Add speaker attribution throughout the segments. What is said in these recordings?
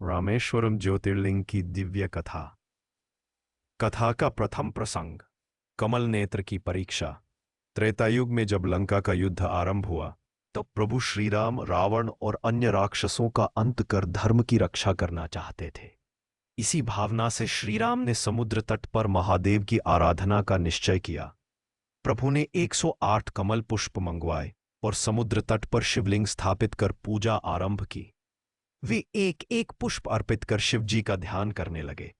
Speaker 1: रामेश्वरम ज्योतिर्लिंग की दिव्य कथा। कथा का प्रथम प्रसंग, कमल नेत्र की परीक्षा। त्रेतायुग में जब लंका का युद्ध आरंभ हुआ तब प्रभु श्रीराम रावण और अन्य राक्षसों का अंत कर धर्म की रक्षा करना चाहते थे। इसी भावना से श्रीराम ने समुद्र तट पर महादेव की आराधना का निश्चय किया। प्रभु ने 108 कमल पुष्प मंगवाए और समुद्र तट पर शिवलिंग स्थापित कर पूजा आरंभ की। वे एक एक पुष्प अर्पित कर शिवजी का ध्यान करने लगे,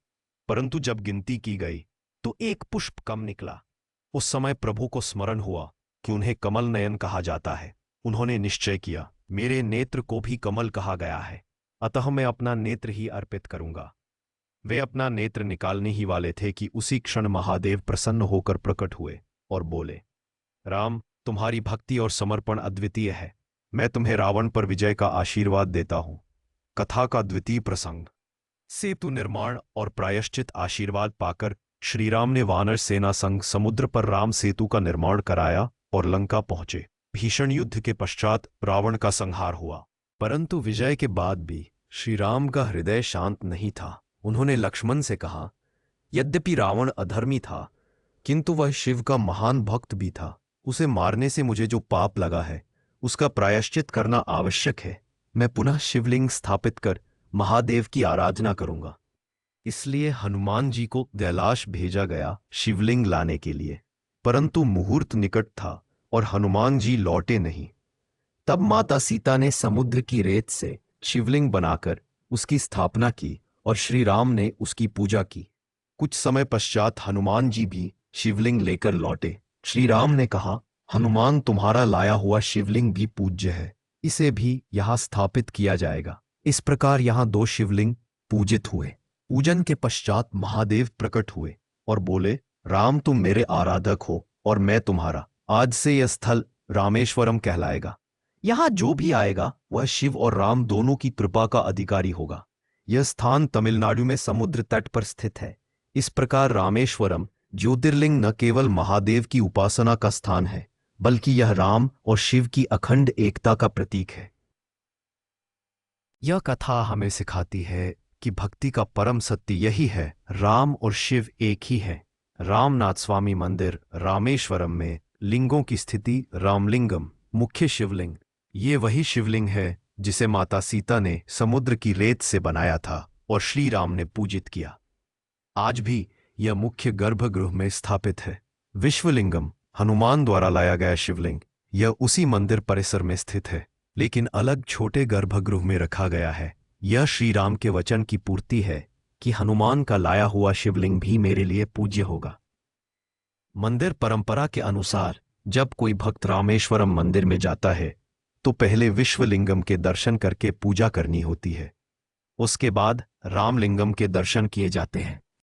Speaker 1: परंतु जब गिनती की गई तो एक पुष्प कम निकला। उस समय प्रभु को स्मरण हुआ कि उन्हें कमल नयन कहा जाता है। उन्होंने निश्चय किया, मेरे नेत्र को भी कमल कहा गया है, अतः मैं अपना नेत्र ही अर्पित करूंगा। वे अपना नेत्र निकालने ही वाले थे कि उसी क्षण महादेव प्रसन्न होकर प्रकट हुए और बोले, राम, तुम्हारी भक्ति और समर्पण अद्वितीय है। मैं तुम्हें रावण पर विजय का आशीर्वाद देता हूं। कथा का द्वितीय प्रसंग, सेतु निर्माण और प्रायश्चित। आशीर्वाद पाकर श्रीराम ने वानर सेना संग समुद्र पर राम सेतु का निर्माण कराया और लंका पहुंचे। भीषण युद्ध के पश्चात रावण का संहार हुआ, परंतु विजय के बाद भी श्रीराम का हृदय शांत नहीं था। उन्होंने लक्ष्मण से कहा, यद्यपि रावण अधर्मी था किंतु वह शिव का महान भक्त भी था। उसे मारने से मुझे जो पाप लगा है उसका प्रायश्चित करना आवश्यक है। मैं पुनः शिवलिंग स्थापित कर महादेव की आराधना करूंगा। इसलिए हनुमान जी को कैलाश भेजा गया शिवलिंग लाने के लिए, परंतु मुहूर्त निकट था और हनुमान जी लौटे नहीं। तब माता सीता ने समुद्र की रेत से शिवलिंग बनाकर उसकी स्थापना की और श्री राम ने उसकी पूजा की। कुछ समय पश्चात हनुमान जी भी शिवलिंग लेकर लौटे। श्री राम ने कहा, हनुमान, तुम्हारा लाया हुआ शिवलिंग भी पूज्य है, इसे भी यहां स्थापित किया जाएगा। इस प्रकार यहां 2 शिवलिंग पूजित हुए। पूजन के पश्चात महादेव प्रकट हुए और बोले, राम, तुम मेरे आराधक हो और मैं तुम्हारा। आज से यह स्थल रामेश्वरम कहलाएगा। यहां जो भी आएगा वह शिव और राम दोनों की कृपा का अधिकारी होगा। यह स्थान तमिलनाडु में समुद्र तट पर स्थित है। इस प्रकार रामेश्वरम ज्योतिर्लिंग न केवल महादेव की उपासना का स्थान है, बल्कि यह राम और शिव की अखंड एकता का प्रतीक है। यह कथा हमें सिखाती है कि भक्ति का परम सत्य यही है, राम और शिव एक ही है। रामनाथ स्वामी मंदिर रामेश्वरम में लिंगों की स्थिति रामलिंगम, मुख्य शिवलिंग। ये वही शिवलिंग है जिसे माता सीता ने समुद्र की रेत से बनाया था और श्री राम ने पूजित किया। आज भी यह मुख्य गर्भगृह में स्थापित है। विश्वलिंगम, हनुमान द्वारा लाया गया शिवलिंग, यह उसी मंदिर परिसर में स्थित है, लेकिन अलग छोटे गर्भगृह में रखा गया है। यह श्री राम के वचन की पूर्ति है कि हनुमान का लाया हुआ शिवलिंग भी मेरे लिए पूज्य होगा। मंदिर परंपरा के अनुसार जब कोई भक्त रामेश्वरम मंदिर में जाता है तो पहले विश्वलिंगम के दर्शन करके पूजा करनी होती है। उसके बाद रामलिंगम के दर्शन किए जाते हैं।